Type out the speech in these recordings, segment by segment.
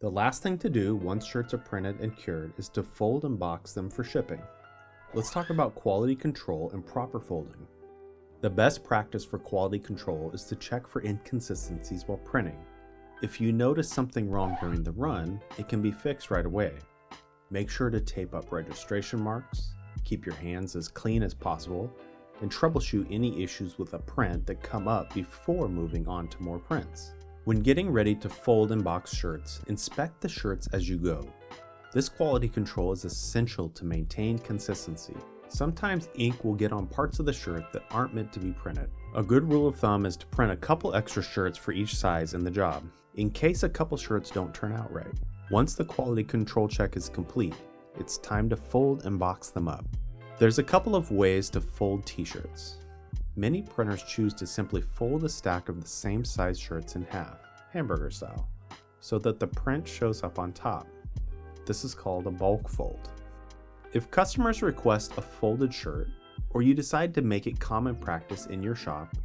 The last thing to do once shirts are printed and cured is to fold and box them for shipping. Let's talk about quality control and proper folding. The best practice for quality control is to check for inconsistencies while printing. If you notice something wrong during the run, it can be fixed right away. Make sure to tape up registration marks, keep your hands as clean as possible, and troubleshoot any issues with a print that come up before moving on to more prints. When getting ready to fold and box shirts, inspect the shirts as you go. This quality control is essential to maintain consistency. Sometimes ink will get on parts of the shirt that aren't meant to be printed. A good rule of thumb is to print a couple extra shirts for each size in the job, in case a couple shirts don't turn out right. Once the quality control check is complete, it's time to fold and box them up. There's a couple of ways to fold t-shirts. Many printers choose to simply fold a stack of the same size shirts in half, hamburger style, so that the print shows up on top. This is called a bulk fold. If customers request a folded shirt, or you decide to make it common practice in your shop,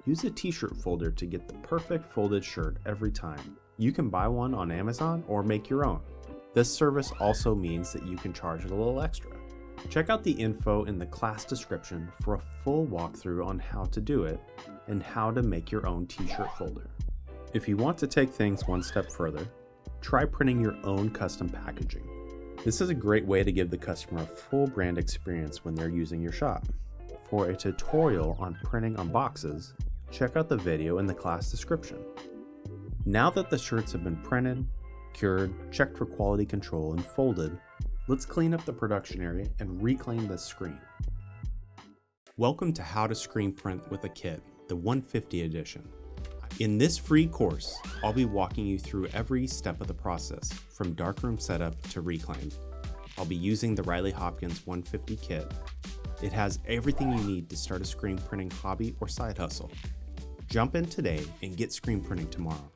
use a t-shirt folder to get the perfect folded shirt every time. You can buy one on Amazon or make your own. This service also means that you can charge a little extra. Check out the info in the class description for a full walkthrough on how to do it and how to make your own t-shirt folder. If you want to take things one step further, try printing your own custom packaging. This is a great way to give the customer a full brand experience when they're using your shop. For a tutorial on printing on boxes, check out the video in the class description. Now that the shirts have been printed, cured, checked for quality control, and folded, let's clean up the production area and reclaim the screen. Welcome to How to Screen Print with a Kit, the 150 edition. In this free course, I'll be walking you through every step of the process, from darkroom setup to reclaim. I'll be using the Riley Hopkins 150 kit. It has everything you need to start a screen printing hobby or side hustle. Jump in today and get screen printing tomorrow.